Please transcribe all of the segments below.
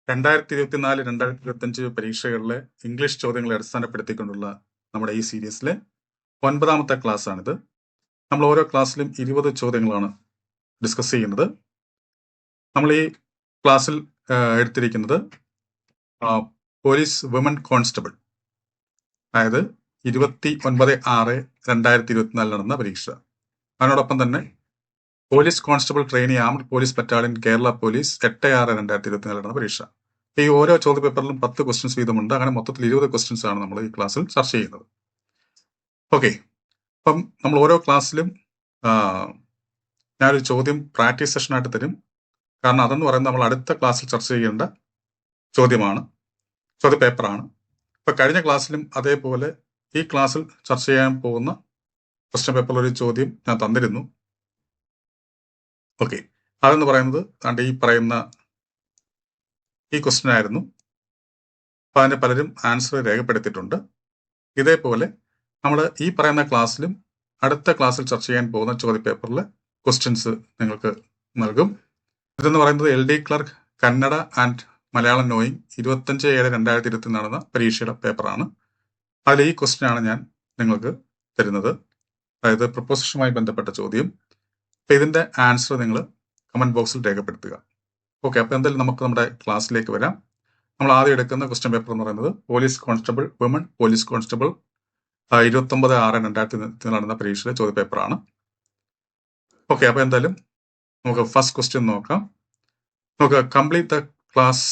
2024-2025 പരീക്ഷകളിലെ English ചോദ്യങ്ങളെ അടിസ്ഥാനപ്പെടുത്തിക്കൊണ്ടുള്ള നമ്മുടെ ഈ സീരീസിലെ 9ാമത്തെ ക്ലാസ് ആണിത്. നമ്മൾ ഓരോ ക്ലാസ്സിലും 20 ചോദ്യങ്ങളാണ് ഡിസ്കസ് ചെയ്യുന്നത്. നമ്മൾ ഈ ക്ലാസ്സിൽ എടുത്തിരിക്കുന്നത് പോലീസ് വിമൻ കോൺസ്റ്റബിൾ, അതായത് 29/6/2024 നടന്ന പരീക്ഷ. അതിനോടൊപ്പം തന്നെ police constable trainee armed police battalion Kerala police 8/6/2024 നടന്ന പരീക്ഷ. ഈ ഓരോ ചോദ്യപേപ്പറിലും 10 ക്വസ്റ്റ്യൻസ് വീതമുണ്ട്. അങ്ങനെ മൊത്തത്തിൽ 20 ക്വസ്റ്റ്യൻസ് ആണ് നമ്മൾ ഈ ക്ലാസ്സിൽ ചർച്ച ചെയ്യുന്നത്. ഓക്കെ, അപ്പം നമ്മൾ ഓരോ ക്ലാസ്സിലും ഞാനൊരു ചോദ്യം പ്രാക്ടീസ് സെഷനായിട്ട് തരും. കാരണം അതെന്ന് പറയുന്നത് നമ്മൾ അടുത്ത ക്ലാസ്സിൽ ചർച്ച ചെയ്യേണ്ട ചോദ്യപേപ്പറാണ്. ഇപ്പൊ കഴിഞ്ഞ ക്ലാസ്സിലും അതേപോലെ ഈ ക്ലാസ്സിൽ ചർച്ച ചെയ്യാൻ പോകുന്ന ക്വസ്റ്റ്യൻ പേപ്പറിൽ ഒരു ചോദ്യം ഞാൻ തന്നിരുന്നു. ഓക്കെ, അതെന്ന് പറയുന്നത് ഈ പറയുന്ന ഈ ക്വസ്റ്റ്യൻ ആയിരുന്നു. അപ്പൊ അതിന്റെ പലരും ആൻസർ രേഖപ്പെടുത്തിയിട്ടുണ്ട്. ഇതേപോലെ നമ്മൾ ഈ പറയുന്ന ക്ലാസ്സിലും അടുത്ത ക്ലാസ്സിൽ ചർച്ച ചെയ്യാൻ പോകുന്ന ചോദ്യപേപ്പറിലെ ക്വസ്റ്റ്യൻസ് നിങ്ങൾക്ക് നൽകും. ഇതെന്ന് പറയുന്നത് LD clerk Kannada and Malayalam knowing 25/7/2024 നടന്ന പരീക്ഷയുടെ പേപ്പറാണ്. അതിൽ ഈ ക്വസ്റ്റ്യൻ ആണ് ഞാൻ നിങ്ങൾക്ക് തരുന്നത്, അതായത് പ്രൊപ്പോസിഷനുമായി ബന്ധപ്പെട്ട ചോദ്യം. അപ്പൊ ഇതിന്റെ ആൻസർ നിങ്ങൾ കമന്റ് ബോക്സിൽ രേഖപ്പെടുത്തുക. ഓക്കെ, അപ്പൊ എന്തായാലും നമുക്ക് നമ്മുടെ ക്ലാസ്സിലേക്ക് വരാം. നമ്മൾ ആദ്യം എടുക്കുന്ന ക്വസ്റ്റ്യൻ പേപ്പർ എന്ന് പറയുന്നത് police constable women police constable 29/6/2024 നടന്ന പരീക്ഷയിലെ ചോദ്യപേപ്പറാണ്. ഓക്കെ, അപ്പൊ എന്തായാലും നമുക്ക് ഫസ്റ്റ് ക്വസ്റ്റ്യൻ നോക്കാം. നമുക്ക് കംപ്ലീറ്റ് ദ ക്ലാസ്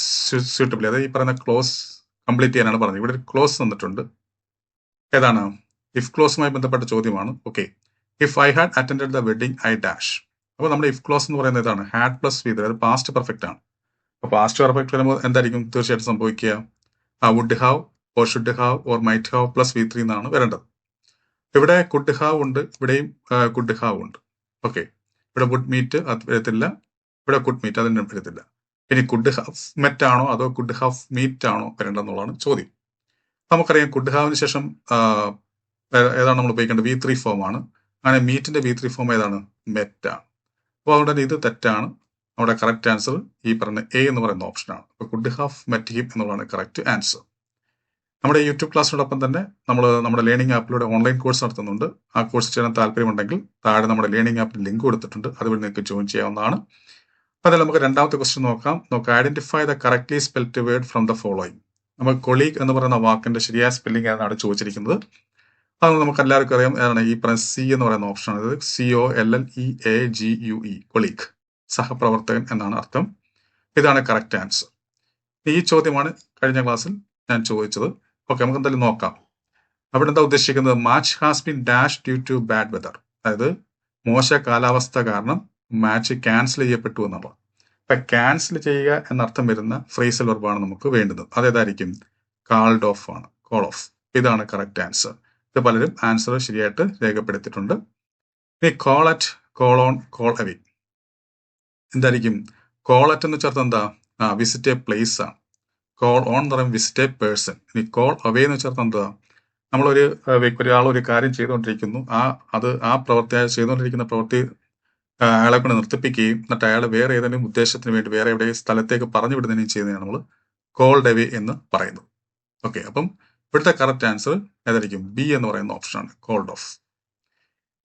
സ്യൂട്ടബിളി, അതായത് ഈ പറയുന്ന ക്ലോസ് കംപ്ലീറ്റ് ചെയ്യാനാണ് പറഞ്ഞത്. ഇവിടെ ഒരു ക്ലോസ് തന്നിട്ടുണ്ട്. ഏതാണ്? ഇഫ് ക്ലോസുമായി ബന്ധപ്പെട്ട ചോദ്യമാണ്. Okay, if I had attended the wedding I dash. അപ്പോൾ നമ്മുടെ ഇഫ് ക്ലോസ് എന്ന് പറയുന്നത് ഇതാണ്, ഹാഡ് പ്ലസ് വി, അതായത് പാസ്റ്റ് പെർഫെക്റ്റ് ആണ്. അപ്പോൾ പാസ്റ്റ് പെർഫെക്റ്റ് വരുമ്പോൾ എന്തായിരിക്കും തീർച്ചയായിട്ടും സംഭവിക്കുക? Would have or should have or might have plus V3 എന്നാണ് വരേണ്ടത്. ഇവിടെ കുഡ് ഹാവ് ഉണ്ട്, ഇവിടെയും കുഡ് ഹാവ് ഉണ്ട്. ഓക്കെ, ഇവിടെ വുഡ് മീറ്റ് അത് വരത്തില്ല, ഇവിടെ കുഡ് മീറ്റ് അതിന് വരത്തില്ല. ഇനി കുഡ് ഹാവ് മെറ്റ് ആണോ അതോ കുഡ് ഹാവ് മീറ്റ് ആണോ വരേണ്ടതെന്നുള്ളതാണ് ചോദ്യം. നമുക്കറിയാം കുഡ് ഹാവിന് ശേഷം ഏതാണ് നമ്മൾ ഉപയോഗിക്കേണ്ടത്? V3 ഫോം ആണ്. അങ്ങനെ മീറ്റിന്റെ V3 ഫോം ഏതാണ്? മെറ്റ് ആണ്. അപ്പോൾ അതുകൊണ്ട് ഇത് തെറ്റാണ്. നമ്മുടെ കറക്റ്റ് ആൻസർ ഈ പറഞ്ഞ A എന്ന് പറയുന്ന ഓപ്ഷനാണ്. അപ്പോൾ കുഡ് ഹാവ് മെറ്റ് ഹിം എന്നുള്ളതാണ് കറക്റ്റ് ആൻസർ. നമ്മുടെ യൂട്യൂബ് ക്ലാസ്സിനോടൊപ്പം തന്നെ നമ്മൾ നമ്മുടെ ലേണിംഗ് ആപ്പിലൂടെ ഓൺലൈൻ കോഴ്സ് നടത്തുന്നുണ്ട്. ആ കോഴ്സ് ചെയ്യാൻ താല്പര്യമുണ്ടെങ്കിൽ താഴെ നമ്മുടെ ലേണിംഗ് ആപ്പിൽ ലിങ്ക് കൊടുത്തിട്ടുണ്ട്, അതുവഴി നിങ്ങൾക്ക് ജോയിൻ ചെയ്യാവുന്നതാണ്. അതിൽ നമുക്ക് രണ്ടാമത്തെ ക്വസ്റ്റ്യൻ നോക്കാം. Identify the correctly spelled word from the following. നമുക്ക് കൊളീഗ് എന്ന് പറയുന്ന വാക്കിന്റെ ശരിയായ സ്പെല്ലിംഗ് ആണ് ചോദിച്ചിരിക്കുന്നത്. അത് നമുക്ക് എല്ലാവർക്കും അറിയാം, ഏതാണ് ഈ പറയുന്ന C എന്ന് പറയുന്ന ഓപ്ഷൻ ആണ്. COLLEAGUE, കൊളീഗ്, സഹപ്രവർത്തകൻ എന്നാണ് അർത്ഥം. ഇതാണ് കറക്റ്റ് ആൻസർ. ഈ ചോദ്യമാണ് കഴിഞ്ഞ ക്ലാസ്സിൽ ഞാൻ ചോദിച്ചത്. ഓക്കെ, നമുക്ക് എന്തായാലും നോക്കാം. അവിടെ എന്താ ഉദ്ദേശിക്കുന്നത്? Match has been dash due to bad weather, അതായത് മോശ കാലാവസ്ഥ കാരണം മാച്ച് ക്യാൻസൽ ചെയ്യപ്പെട്ടു എന്നുള്ളത്. അപ്പൊ ക്യാൻസൽ ചെയ്യുക എന്നർത്ഥം വരുന്ന ഫ്രേസൽ വെർബാണ് നമുക്ക് വേണ്ടത്. അതേതായിരിക്കും? കാൾഡ് ഓഫ് ആണ്, കോൾ ഓഫ്. ഇതാണ് കറക്റ്റ് ആൻസർ. ഇത് പലരും ആൻസർ ശരിയായിട്ട് രേഖപ്പെടുത്തിയിട്ടുണ്ട്. ഇനി call at, call on, call away. എന്തായിരിക്കും? കോൾ അറ്റ് എന്ന് വെച്ചാൽ എന്താ? വിസിറ്റ് എ പ്ലേസ് ആണ്. കോൾ ഓൺ എന്ന് പറയുമ്പോൾ വിസിറ്റ് എ പേഴ്സൺ. ഇനി കോൾ അവേ എന്ന് വെച്ചാൽ എന്താ? നമ്മളൊരു ഒരാൾ ഒരു കാര്യം ചെയ്തുകൊണ്ടിരിക്കുന്നു, ആ പ്രവൃത്തി ചെയ്തുകൊണ്ടിരിക്കുന്ന പ്രവൃത്തി അയാളെ കൊണ്ട് നിർത്തിപ്പിക്കുകയും എന്നിട്ട് അയാൾ വേറെ ഏതെങ്കിലും ഉദ്ദേശത്തിന് വേണ്ടി വേറെ എവിടെ സ്ഥലത്തേക്ക് പറഞ്ഞു വിടുന്നതിനും ചെയ്യുന്നതിനാണ് നമ്മൾ കോൾഡ് അവേ എന്ന് പറയുന്നത്. ഓക്കെ, അപ്പം ഇവിടുത്തെ കറക്റ്റ് ആൻസർ ഏതായിരിക്കും? B എന്ന് പറയുന്ന ഓപ്ഷനാണ്, കോൾഡ് ഓഫ്.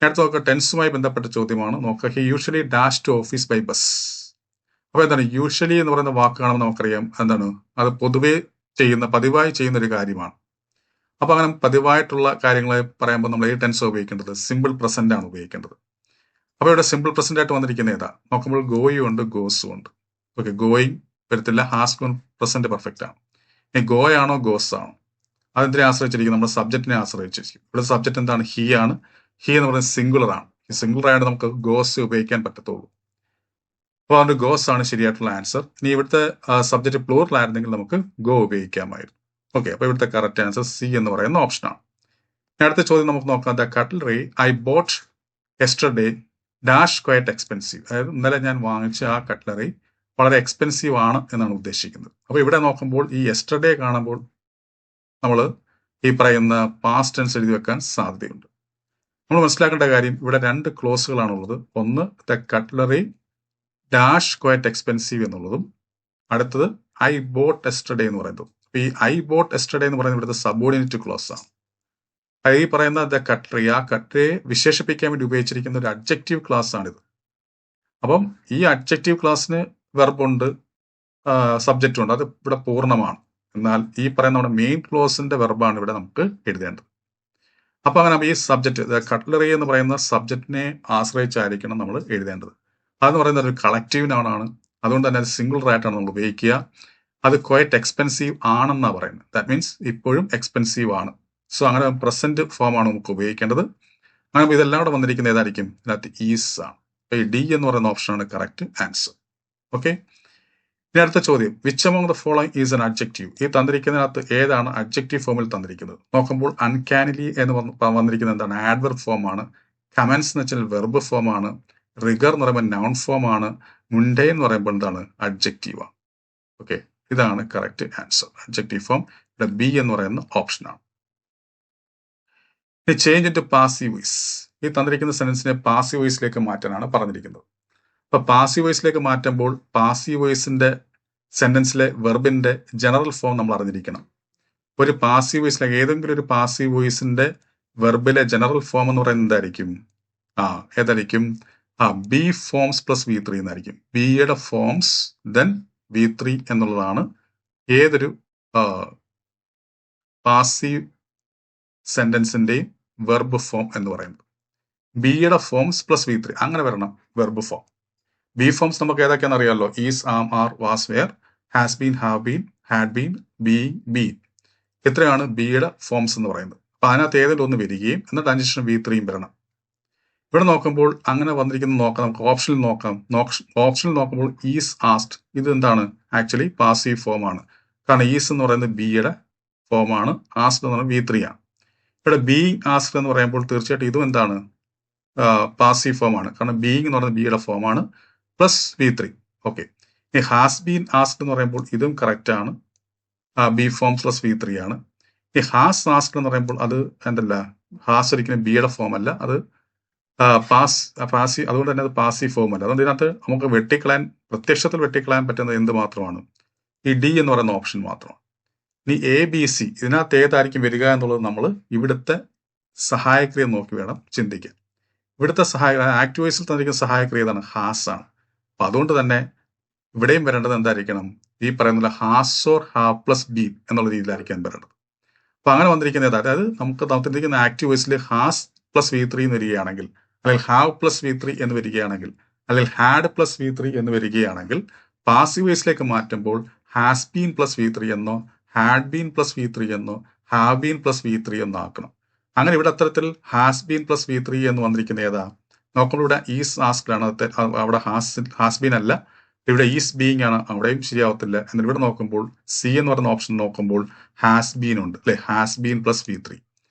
അടുത്ത നോക്കുക, ടെൻസുമായി ബന്ധപ്പെട്ട ചോദ്യമാണ്. നോക്കുക, he usually dash to office by bus. അപ്പൊ എന്താണ് യൂഷ്വലി എന്ന് പറയുന്ന വാക്ക് കാണുമ്പോൾ നമുക്കറിയാം എന്താണ്? അത് പതിവായി ചെയ്യുന്ന ഒരു കാര്യമാണ്. അപ്പൊ അങ്ങനെ പതിവായിട്ടുള്ള കാര്യങ്ങളെ പറയുമ്പോൾ നമ്മൾ ഈ ടെൻസ് ഉപയോഗിക്കേണ്ടത് സിമ്പിൾ പ്രസന്റ് ആണ് ഉപയോഗിക്കേണ്ടത്. അപ്പൊ ഇവിടെ സിമ്പിൾ പ്രസന്റ് ആയിട്ട് വന്നിരിക്കുന്ന ഏതാ? നോക്കുമ്പോൾ ഗോയും ഉണ്ട്, ഗോസും ഉണ്ട്. ഓക്കെ, ഗോയിങ് വരത്തില്ല, ഹാസ് ഗോൺ പ്രസന്റ് പെർഫെക്റ്റ് ആണ്. ഇനി ഗോയാണോ ഗോസ് ആണോ? അതിനെ ആശ്രയിച്ചിരിക്കും, നമ്മുടെ സബ്ജക്റ്റിനെ ആശ്രയിച്ചിരിക്കും. ഇവിടെ സബ്ജക്റ്റ് എന്താണ്? ഹി ആണ്. ഹി എന്ന് പറയുന്നത് സിംഗുലർ ആണ്. ഈ സിംഗുലർ ആയിട്ട് നമുക്ക് ഗോസ് ഉപയോഗിക്കാൻ പറ്റത്തുള്ളൂ. അപ്പോൾ അതുകൊണ്ട് ഗോസ് ആണ് ശരിയായിട്ടുള്ള ആൻസർ. ഇനി ഇവിടുത്തെ സബ്ജക്റ്റ് പ്ലൂറൽ ആയിരുന്നെങ്കിൽ നമുക്ക് ഗോ ഉപയോഗിക്കാമായിരുന്നു. ഓക്കെ, അപ്പൊ ഇവിടുത്തെ കറക്റ്റ് ആൻസർ C എന്ന് പറയുന്ന ഓപ്ഷനാണ്. അടുത്ത ചോദ്യം നമുക്ക് നോക്കാം. The cutlery I boat yesterday dash quiet expensive. അതായത് ഇന്നലെ ഞാൻ വാങ്ങിച്ച ആ കട്ട്ലറി വളരെ എക്സ്പെൻസീവ് ആണ് എന്നാണ് ഉദ്ദേശിക്കുന്നത്. അപ്പൊ ഇവിടെ നോക്കുമ്പോൾ ഈ യെസ്റ്റർഡേ കാണുമ്പോൾ നമ്മൾ ഈ പറയുന്ന പാസ്റ്റ് ടെൻസ് എഴുതി വെക്കാൻ സാധ്യതയുണ്ട്. നമ്മൾ മനസ്സിലാക്കേണ്ട കാര്യം, ഇവിടെ 2 ക്ലോസുകളാണുള്ളത്. ഒന്ന് the cutlery dash quiet expensive എന്നുള്ളതും അടുത്തത് ഐ ബോട്ട് എസ്റ്റർഡേ എന്ന് പറയുന്നത്. അപ്പൊ ഈ ഐ ബോട്ട് എസ്റ്റർഡേ എന്ന് പറയുന്നത് ഇവിടുത്തെ സബോർഡിനേറ്റ് ക്ലോസ് ആണ്. ഈ പറയുന്ന ദ കട്രി, ആ കട്രിയെ വിശേഷിപ്പിക്കാൻ വേണ്ടി ഉപയോഗിച്ചിരിക്കുന്ന ഒരു അഡ്ജക്റ്റീവ് ക്ലാസ് ആണിത്. അപ്പം ഈ അഡ്ജക്റ്റീവ് ക്ലാസ്സിന് വെർബുണ്ട്, സബ്ജക്റ്റ് ഉണ്ട്, അത് ഇവിടെ പൂർണ്ണമാണ്. എന്നാൽ ഈ പറയുന്ന നമ്മുടെ മെയിൻ ക്ലോസിന്റെ വെർബാണ് ഇവിടെ നമുക്ക് എഴുതേണ്ടത്. അപ്പൊ അങ്ങനെ ഈ സബ്ജക്റ്റ് കട്ട്ലറി എന്ന് പറയുന്ന സബ്ജക്റ്റിനെ ആശ്രയിച്ചായിരിക്കണം നമ്മൾ എഴുതേണ്ടത്. അതെന്ന് പറയുന്നത് ഒരു കളക്റ്റീവ് നൗണാണ്. അതുകൊണ്ട് തന്നെ അത് സിംഗുലർ ആയിട്ടാണ് നമ്മൾ ഉപയോഗിക്കുക. അത് ക്വയറ്റ് എക്സ്പെൻസീവ് ആണെന്നാണ് പറയുന്നത്. ദാറ്റ് മീൻസ് ഇപ്പോഴും എക്സ്പെൻസീവ് ആണ്. സോ അങ്ങനെ പ്രസന്റ് ഫോം ആണ് നമുക്ക് ഉപയോഗിക്കേണ്ടത്. അങ്ങനെ ഇതെല്ലാം കൂടെ വന്നിരിക്കുന്ന ഏതായിരിക്കും? ഇതിനകത്ത് ഈസ് ആണ്. അപ്പൊ ഈ ഡി എന്ന് പറയുന്ന ഓപ്ഷനാണ് കറക്റ്റ് ആൻസർ. ഓക്കെ, ഇനി അടുത്ത ചോദ്യം, which among the following is N adjective? ഈ തന്നിരിക്കുന്നതിനകത്ത് ഏതാണ് അഡ്ജക്റ്റീവ് ഫോമിൽ തന്നിരിക്കുന്നത്? നോക്കുമ്പോൾ അൺകാനിലി എന്ന് വന്നിരിക്കുന്നത് എന്താണ്? ആഡ്വർബ് ഫോം ആണ്. കമൻസ് എന്ന് വെച്ചാൽ വെർബ് ഫോം ആണ്. റിഗർ എന്ന് പറയുമ്പോൾ നൗൺ ഫോം ആണ്. മുൻഡേ എന്ന് പറയുമ്പോൾ എന്താണ്? അഡ്ജക്റ്റീവ് ആണ്. ഓക്കെ, ഇതാണ് കറക്റ്റ് ആൻസർ. അഡ്ജക്റ്റീവ് ഫോം ഇവിടെ ബി എന്ന് പറയുന്ന ഓപ്ഷനാണ്. ഇനി change into passive voice. ഈ തന്നിരിക്കുന്ന സെന്റൻസിനെ പാസീവ് വോയിസിലേക്ക് മാറ്റാനാണ് പറഞ്ഞിരിക്കുന്നത്. അപ്പൊ പാസീവ് വോയിസിലേക്ക് മാറ്റുമ്പോൾ പാസീവ് വോയിസിന്റെ സെന്റൻസിലെ വെർബിന്റെ ജനറൽ ഫോം നമ്മൾ അറിഞ്ഞിരിക്കണം. ഒരു പാസീവ് വോയിസിലെ ഏതെങ്കിലും ഒരു പാസീവ് വോയിസിന്റെ വെർബിലെ ജനറൽ ഫോം എന്ന് പറയുന്നത് എന്തായിരിക്കും? ഏതായിരിക്കും? ബി ഫോംസ് പ്ലസ് V3 എന്നായിരിക്കും. ബിയുടെ ഫോംസ് ദെൻ V3 എന്നുള്ളതാണ് ഏതൊരു പാസീവ് സെന്റൻസിന്റെയും വെർബ് ഫോം എന്ന് പറയുന്നത്. ബിയുടെ ഫോംസ് പ്ലസ് V3 അങ്ങനെ വരണം വെർബ് ഫോം. ബി ഫോംസ് നമുക്ക് ഏതൊക്കെയാണെന്ന് അറിയാമല്ലോ. Is, am, are, was, were, has been, have been, had been, being, been. ഇത്രയാണ് ബിയുടെ ഫോംസ് എന്ന് പറയുന്നത്. അപ്പൊ അതിനകത്ത് ഏതെങ്കിലും ഒന്ന് വരികയും എന്നിട്ട് അതിനുശേഷം V3 വരണം. ഇവിടെ നോക്കുമ്പോൾ അങ്ങനെ വന്നിരിക്കുന്നത് നോക്കാം. നമുക്ക് ഓപ്ഷനിൽ നോക്കാം. ഓപ്ഷനിൽ നോക്കുമ്പോൾ ഈസ് ആസ്ക്ഡ്, ഇത് എന്താണ്? ആക്ച്വലി പാസീവ് ഫോം ആണ്. കാരണം ഈസ് എന്ന് പറയുന്നത് ബിയുടെ ഫോമാണ്, ആസ്ക്ഡ് എന്ന് പറയുന്നത് V3 ആണ്. ഇവിടെ ബീയിങ് ആസ്ക്ഡ് എന്ന് പറയുമ്പോൾ തീർച്ചയായിട്ടും ഇതും എന്താണ്? പാസീവ് ഫോം ആണ്. കാരണം ബീയിങ് എന്ന് പറയുന്നത് ബിയുടെ ഫോമാണ് പ്ലസ് V3. ഓക്കെ, ഇനി ഹാസ് ബീൻ ആസ്ക്ഡ് എന്ന് പറയുമ്പോൾ ഇതും കറക്റ്റ് ആണ്. ബി ഫോം പ്ലസ് V3 ആണ്. ഈ ഹാസ് ആസ്ക്ഡ് എന്ന് പറയുമ്പോൾ അത് എന്തല്ല? ഹാസ് ഒരിക്കലും ബിയുടെ ഫോം അല്ല, അത് അതുകൊണ്ട് തന്നെ അത് പാസീവ് ഫോം അല്ല. അതുകൊണ്ട് ഇതിനകത്ത് നമുക്ക് വെട്ടിക്കളയാൻ, പ്രത്യക്ഷത്തിൽ വെട്ടിക്കളയാൻ പറ്റുന്നത് എന്ത് മാത്രമാണ്? ഈ ഡി എന്ന് പറയുന്ന ഓപ്ഷൻ മാത്രമാണ്. ഇനി ABC ഇതിനകത്ത് ഏതായിരിക്കും വരിക എന്നുള്ളത് നമ്മൾ ഇവിടുത്തെ സഹായക്രിയ നോക്കി വേണം ചിന്തിക്കാൻ. ഇവിടുത്തെ ആക്റ്റീവ് വോയിസിൽ തന്നിരിക്കുന്ന സഹായക്രിയ ഏതാണ്? ഹാസ് ആണ്. അപ്പൊ അതുകൊണ്ട് തന്നെ ഇവിടെയും വരേണ്ടത് എന്തായിരിക്കണം? ഈ പറയുന്ന has or have plus been എന്നുള്ള രീതിയിലായിരിക്കാൻ വരേണ്ടത്. അപ്പൊ അങ്ങനെ വന്നിരിക്കുന്നത് അതായത് നമുക്ക് തന്നിരിക്കുന്ന ആക്റ്റീവ് വോയിസിൽ ഹാസ് പ്ലസ് V3 എന്ന് വരികയാണെങ്കിൽ, അല്ലെങ്കിൽ ഹാവ് പ്ലസ് V3 എന്ന് വരികയാണെങ്കിൽ, അല്ലെങ്കിൽ ഹാഡ് പ്ലസ് V3 എന്ന് വരികയാണെങ്കിൽ, പാസീവ് വോയിസിലേക്ക് മാറ്റുമ്പോൾ ഹാസ് ബീൻ പ്ലസ് V3 എന്നോ ഹാഡ് ബീൻ പ്ലസ് V3 എന്നോ ഹാവ് ബീൻ പ്ലസ് V3 എന്നോ ആക്കണം. അങ്ങനെ ഇവിടെ അത്തരത്തിൽ ഹാസ് ബീൻ പ്ലസ് V3 എന്ന് വന്നിരിക്കുന്ന ഏതാ? നോക്കുമ്പോൾ ഇവിടെ ഈസ് ആസ്ക്ഡ് ആണ്. അവിടെ ഹാസ് ബീൻ അല്ല, ഇവിടെ ഈസ് ബീയിങ് ആണ്. അവിടെയും ശരിയാവത്തില്ല. എന്നിട്ട് ഇവിടെ നോക്കുമ്പോൾ സി എന്ന് പറയുന്ന ഓപ്ഷൻ നോക്കുമ്പോൾ ഹാസ് ബീൻ ഉണ്ട് അല്ലെ? Has been plus V3.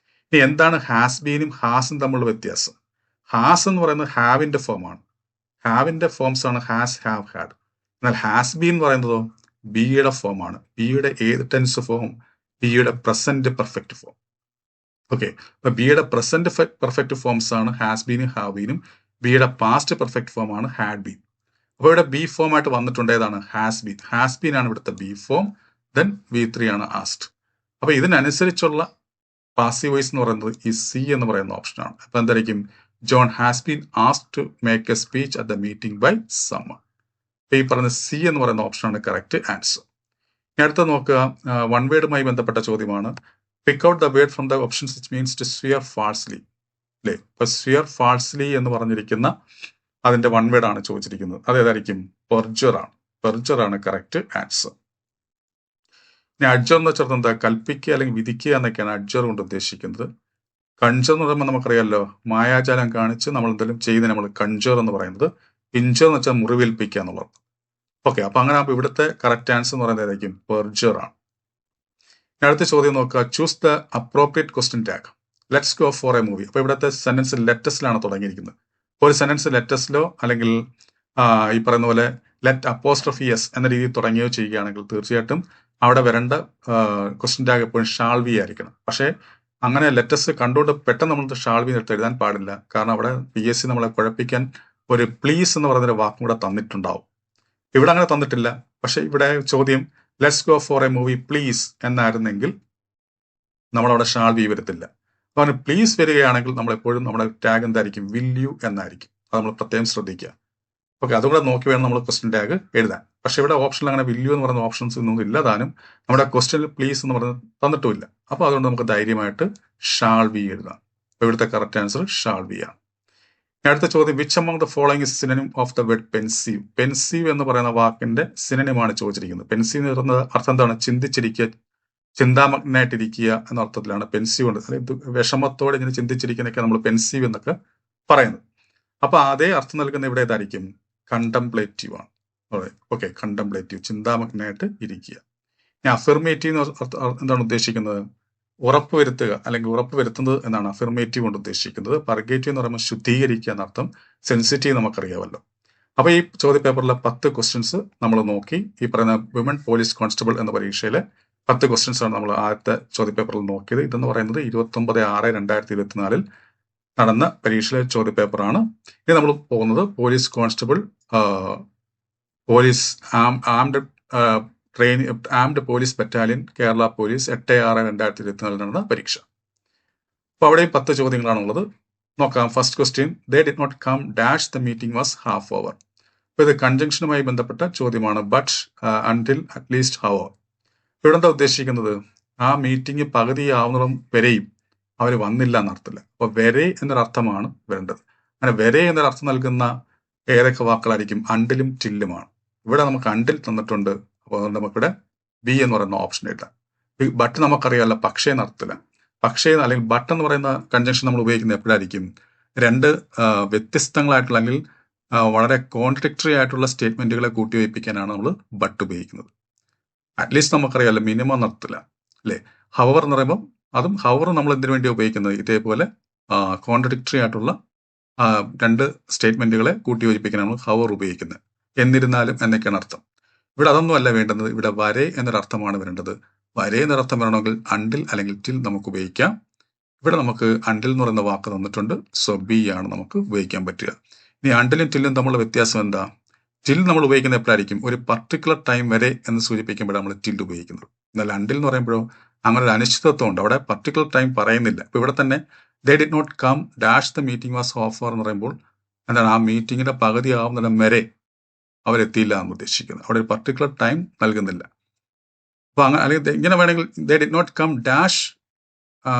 ഇനി എന്താണ് ഹാസ് ബീനും ഹാസും തമ്മിലുള്ള വ്യത്യാസം? ഹാസ് എന്ന് പറയുന്നത് ഹാവിന്റെ ഫോമാണ്. ഹാവിന്റെ ഫോംസ് ആണ് ഹാസ്, ഹാവ്, ഹാഡ്. എന്നാൽ ഹാസ് ബീൻ എന്ന് പറയുന്നതോ ബിയുടെ ഫോമാണ്. ബിയുടെ ഏത് ടെൻസ് ഫോം? ബിയുടെ പ്രസന്റ് പെർഫെക്റ്റ് ഫോം. ഓക്കെ, അപ്പൊ ബിയുടെ പ്രസന്റ് പെർഫെക്റ്റ് ഫോംസ് ആണ് ഹാസ് ബീനും ഹാവ് ബീനും. ബിയുടെ പാസ്റ്റ് പെർഫെക്റ്റ് ഫോം ആണ് ഹാഡ് ബീൻ. അപ്പോൾ ഇവിടെ ബി ഫോം ആയിട്ട് വന്നിട്ടുണ്ട് ഏതാണ്? Has been. ഹാസ് ബീൻ ആണ് ഇവിടുത്തെ ബി ഫോം. ദെൻ V3 ആണ് ആസ്ക്ഡ്. അപ്പൊ ഇതിനനുസരിച്ചുള്ള പാസീവ് വോയിസ് എന്ന് പറയുന്നത് ഈ സി എന്ന് പറയുന്ന ഓപ്ഷനാണ്. അപ്പൊ എന്തായിരിക്കും? John has been asked to make a speech at the meeting by summon. അപ്പൊ ഈ പറയുന്ന സി എന്ന് പറയുന്ന ഓപ്ഷനാണ് കറക്റ്റ് ആൻസർ. ഇനി അടുത്ത നോക്കുക, വൺ വേർഡുമായി ബന്ധപ്പെട്ട ചോദ്യമാണ്. Pick out the word from the options which means to swear falsely. അല്ലേ? ഇപ്പൊ സ്വിയർ ഫാൾസ്ലി എന്ന് പറഞ്ഞിരിക്കുന്ന അതിന്റെ വൺ വേർഡ് ആണ് ചോദിച്ചിരിക്കുന്നത്. അതേതായിരിക്കും? പെർജർ ആണ്. പെർജർ ആണ് കറക്റ്റ് ആൻസർ. ഇനി അഡ്ജർ എന്ന് വെച്ചാൽ എന്താ? കൽപ്പിക്കുക അല്ലെങ്കിൽ വിധിക്കുക എന്നൊക്കെയാണ് അഡ്ജർ കൊണ്ട് ഉദ്ദേശിക്കുന്നത്. കൺജർ എന്ന് പറയുമ്പോൾ നമുക്കറിയാമല്ലോ, മായാജാലം കാണിച്ച് നമ്മൾ എന്തെങ്കിലും ചെയ്യുന്നതിന് നമ്മൾ കൺജർ എന്ന് പറയുന്നത്. ഇഞ്ചർ എന്ന് വെച്ചാൽ മുറിവേൽപ്പിക്കുക എന്നുള്ളത്. ഓക്കെ, അപ്പൊ അങ്ങനെ ആകുമ്പോൾ ഇവിടുത്തെ കറക്റ്റ് ആൻസർ എന്ന് പറയുന്നത് ഏതായിരിക്കും? പെർജർ ആണ്. അടുത്ത ചോദ്യം നോക്കുക, choose the appropriate question tag. Let's go for a movie. അപ്പൊ ഇവിടുത്തെ സെന്റൻസ് ലെറ്റസിലാണ് തുടങ്ങിയിരിക്കുന്നത്. ഒരു സെന്റൻസ് ലെറ്റസിലോ അല്ലെങ്കിൽ ഈ പറയുന്ന പോലെ ലെറ്റ് അപ്പോസ്ട്രോഫി എസ് എന്ന രീതിയിൽ തുടങ്ങുകയോ ചെയ്യുകയാണെങ്കിൽ തീർച്ചയായിട്ടും അവിടെ വരേണ്ട ക്വസ്റ്റ്യൻ ടാഗ് എപ്പോഴും ഷാൾ ബി ആയിരിക്കണം. പക്ഷേ അങ്ങനെ ലെറ്റസ് കണ്ടുകൊണ്ട് പെട്ടെന്ന് നമ്മൾ ഷാൾ ബി എടുത്ത് എഴുതാൻ പാടില്ല. കാരണം അവിടെ PSC നമ്മളെ കുഴപ്പിക്കാൻ ഒരു പ്ലീസ് എന്ന് പറയുന്നൊരു വാക്കും കൂടെ തന്നിട്ടുണ്ടാവും. ഇവിടെ അങ്ങനെ തന്നിട്ടില്ല. പക്ഷെ ഇവിടെ ചോദ്യം let's go for a movie please എന്നായിരുന്നെങ്കിൽ നമ്മളവിടെ ഷാൾ ബി വരത്തില്ല. അപ്പോൾ പ്ലീസ് വരികയാണെങ്കിൽ നമ്മൾ എപ്പോഴും നമ്മുടെ ടാഗ് എന്തായിരിക്കും, വിൽ യു എന്നായിരിക്കും. അത് നമ്മൾ പ്രത്യേകം ശ്രദ്ധിക്കുക. ഓക്കെ, അതുകൂടെ നോക്കി വേണം നമ്മൾ ക്വസ്റ്റ്യൻ ടാഗ് എഴുതാൻ. പക്ഷെ ഇവിടെ ഓപ്ഷനിൽ അങ്ങനെ വില്യു എന്ന് പറയുന്ന ഓപ്ഷൻസ് ഒന്നും ഇല്ലതാനും നമ്മുടെ ക്വസ്റ്റ്യനിൽ പ്ലീസ് എന്ന് പറഞ്ഞ് തന്നിട്ടുമില്ല. അപ്പോൾ അതുകൊണ്ട് നമുക്ക് ധൈര്യമായിട്ട് ഷാൾ ബി എഴുതാം. അപ്പോൾ ഇവിടുത്തെ കറക്റ്റ് ആൻസർ ഷാൾ ബി ആണ്. അടുത്ത ചോദ്യം, which among the following is synonym of the word പെൻസീവ്. പെൻസീവ് എന്ന് പറയുന്ന വാക്കിന്റെ സിനോണിമാണ് ചോദിച്ചിരിക്കുന്നത്. പെൻസീവ് എന്ന് പറയുന്ന അർത്ഥം എന്താണ്? ചിന്തിച്ചിരിക്കുക, ചിന്താമഗ്നായിട്ടിരിക്കുക എന്ന അർത്ഥത്തിലാണ് പെൻസീവ് ഉണ്ട്. അതായത് വിഷമത്തോടെ ഇങ്ങനെ ചിന്തിച്ചിരിക്കുന്നതൊക്കെ നമ്മൾ പെൻസീവ് എന്നൊക്കെ പറയുന്നത്. അപ്പൊ അതേ അർത്ഥം നൽകുന്ന ഇവിടെ ഏതായിരിക്കും? കണ്ടംപ്ലേറ്റീവ് ആണ്. ഓക്കെ, കണ്ടംപ്ലേറ്റീവ്, ചിന്താമഗ്നായിട്ട് ഇരിക്കുക. ഇനി അഫിർമേറ്റീവ് എന്താണ് ഉദ്ദേശിക്കുന്നത്? ഉറപ്പുവരുത്തുക അല്ലെങ്കിൽ ഉറപ്പ് വരുത്തുന്നത് എന്നാണ് അഫിർമേറ്റീവ് കൊണ്ട് ഉദ്ദേശിക്കുന്നത്. പർഗേറ്റീവ് എന്ന് പറയുമ്പോൾ ശുദ്ധീകരിക്കുക എന്നർത്ഥം. സെൻസിറ്റീവ് നമുക്കറിയാമല്ലോ. അപ്പൊ ഈ ചോദ്യ പേപ്പറിലെ 10 ക്വസ്റ്റ്യൻസ് നമ്മൾ നോക്കി. ഈ പറയുന്ന വിമൻ പോലീസ് കോൺസ്റ്റബിൾ എന്ന പരീക്ഷയിലെ 10 ക്വസ്റ്റ്യൻസ് ആണ് നമ്മൾ ആദ്യത്തെ ചോദ്യ പേപ്പറിൽ നോക്കിയത്. ഇതെന്ന് പറയുന്നത് 29/6/2024 നടന്ന പരീക്ഷയിലെ ചോദ്യ പേപ്പറാണ്. ഇനി നമ്മൾ പോകുന്നത് police constable, police armed police battalion, Kerala police 8/6/2024 നടന്ന പരീക്ഷ. അപ്പൊ അവിടെ 10 ചോദ്യങ്ങളാണുള്ളത്. നോക്കാം. First question, they did not come dash the meeting was half over. അപ്പൊ ഇത് കൺജങ്ഷനുമായി ബന്ധപ്പെട്ട ചോദ്യമാണ്. But until at least hour. ഇവിടെ എന്താ ഉദ്ദേശിക്കുന്നത്? ആ മീറ്റിംഗ് പകുതിയാവുന്നിടം വരെയും അവർ വന്നില്ല എന്നർത്ഥമില്ല. അപ്പൊ വരെ എന്നൊരർത്ഥമാണ് വരേണ്ടത്. അങ്ങനെ വരെ എന്നൊരർത്ഥം നൽകുന്ന ഏതൊക്കെ വാക്കുകളായിരിക്കും? അണ്ടിലും ടില്ലുമാണ്. ഇവിടെ നമുക്ക് അണ്ടിൽ തന്നിട്ടുണ്ട്. അപ്പോൾ അതുകൊണ്ട് നമുക്കിവിടെ ബി എന്ന് പറയുന്ന ഓപ്ഷൻ ഇടാം. ബട്ട് നമുക്കറിയാമല്ലോ, പക്ഷേ എന്നർത്ഥത്തില്ല. പക്ഷേ അല്ലെങ്കിൽ ബട്ട് എന്ന് പറയുന്ന കൺജങ്ഷൻ നമ്മൾ ഉപയോഗിക്കുന്നത് എപ്പോഴായിരിക്കും? രണ്ട് വ്യത്യസ്തങ്ങളായിട്ടുള്ള അല്ലെങ്കിൽ വളരെ കോൺട്രഡിക്ടറി ആയിട്ടുള്ള സ്റ്റേറ്റ്മെന്റുകളെ കൂട്ടിവയ്പ്പിക്കാനാണ് നമ്മൾ ബട്ട് ഉപയോഗിക്കുന്നത്. അറ്റ്ലീസ്റ്റ് നമുക്കറിയാമല്ലോ, മിനിമം നടത്തില്ല അല്ലേ. ഹവർ എന്ന് പറയുമ്പോൾ അതും ഹവർ നമ്മൾ എന്തിനു വേണ്ടി ഉപയോഗിക്കുന്നത്? ഇതേപോലെ കോൺട്രഡിക്ടറി ആയിട്ടുള്ള രണ്ട് സ്റ്റേറ്റ്മെന്റുകളെ കൂട്ടിയോജിപ്പിക്കാനാണ് നമ്മൾ ഹവർ ഉപയോഗിക്കുന്നത്. എന്നിരുന്നാലും എന്നൊക്കെയാണ് അർത്ഥം. ഇവിടെ അതൊന്നും അല്ല വേണ്ടുന്നത്. ഇവിടെ വരെ എന്നൊരർത്ഥമാണ് വരേണ്ടത്. വരെ എന്നൊരർത്ഥം വരണമെങ്കിൽ അണ്ടിൽ അല്ലെങ്കിൽ ടിൽ നമുക്ക് ഉപയോഗിക്കാം. ഇവിടെ നമുക്ക് അണ്ടിൽ എന്ന് പറയുന്ന വാക്ക് തന്നിട്ടുണ്ട്. സോ ബി ആണ് നമുക്ക് ഉപയോഗിക്കാൻ പറ്റുക. ഇനി അണ്ടിലും ടില്ലും തമ്മിലുള്ള വ്യത്യാസം എന്താ? ടിൽ നമ്മൾ ഉപയോഗിക്കുന്നത് എപ്പോഴായിരിക്കും? ഒരു പർട്ടിക്കുലർ ടൈം വരെ എന്ന് സൂചിപ്പിക്കുമ്പോഴാണ് നമ്മൾ ടിൽ ഉപയോഗിക്കുന്നത്. എന്നാൽ അണ്ടിൽ എന്ന് പറയുമ്പോഴോ അങ്ങനെ ഒരു അനിശ്ചിതത്വം ഉണ്ട്. അവിടെ പർട്ടിക്കുലർ ടൈം പറയുന്നില്ല. ഇപ്പൊ ഇവിടെ തന്നെ they did not come dash the meeting was over എന്ന് പറയുമ്പോൾ എന്താണ്? ആ മീറ്റിംഗിന്റെ പകുതി ആവുന്നിടം വരെ അവരെത്തിയില്ല എന്ന് ഉദ്ദേശിക്കുന്നത്. അവിടെ ഒരു പർട്ടിക്കുലർ ടൈം നൽകുന്നില്ല. അപ്പൊ അങ്ങനെ അല്ലെങ്കിൽ ഇങ്ങനെ വേണമെങ്കിൽ they did not come dash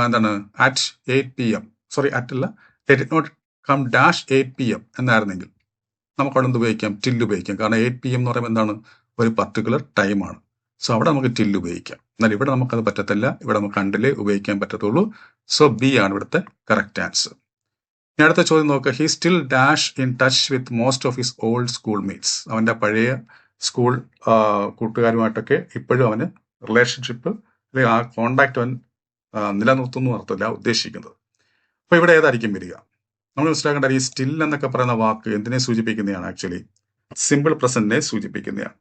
എന്താണ് അറ്റ് 8 PM, സോറി അറ്റ് അല്ല, they did not come dash 8 PM എന്നായിരുന്നെങ്കിൽ നമുക്ക് അവിടെ എന്ത് ഉപയോഗിക്കാം? ടിൽ ഉപയോഗിക്കാം. കാരണം 8 PM എന്ന് പറയുമ്പോൾ എന്താണ്? ഒരു പർട്ടിക്കുലർ ടൈമാണ്. സോ അവിടെ നമുക്ക് ടിൽ ഉപയോഗിക്കാം. എന്നാൽ ഇവിടെ നമുക്കത് പറ്റത്തില്ല. ഇവിടെ നമുക്ക് അണ്ടിലേ ഉപയോഗിക്കാൻ പറ്റത്തുള്ളൂ. സോ ബി ആണ് ഇവിടുത്തെ കറക്റ്റ് ആൻസർ. ഇനി അടുത്ത ചോദ്യം നോക്കുക. He still dash in touch with most of his old school mates. അവന്റെ പഴയ സ്കൂൾ കൂട്ടുകാരുമായിട്ടൊക്കെ ഇപ്പോഴും അവന് റിലേഷൻഷിപ്പ് അല്ലെങ്കിൽ ആ കോണ്ടാക്ട് അവൻ നിലനിർത്തുന്നു അർത്ഥമില്ല ഉദ്ദേശിക്കുന്നത്. അപ്പൊ ഇവിടെ ഏതായിരിക്കും വരിക? നമ്മൾ മനസ്സിലാക്കേണ്ട ഈ സ്റ്റിൽ എന്നൊക്കെ പറയുന്ന വാക്ക് എന്തിനെ സൂചിപ്പിക്കുന്നതാണ്? ആക്ച്വലി സിമ്പിൾ പ്രസന്റിനെ സൂചിപ്പിക്കുന്നതാണ്.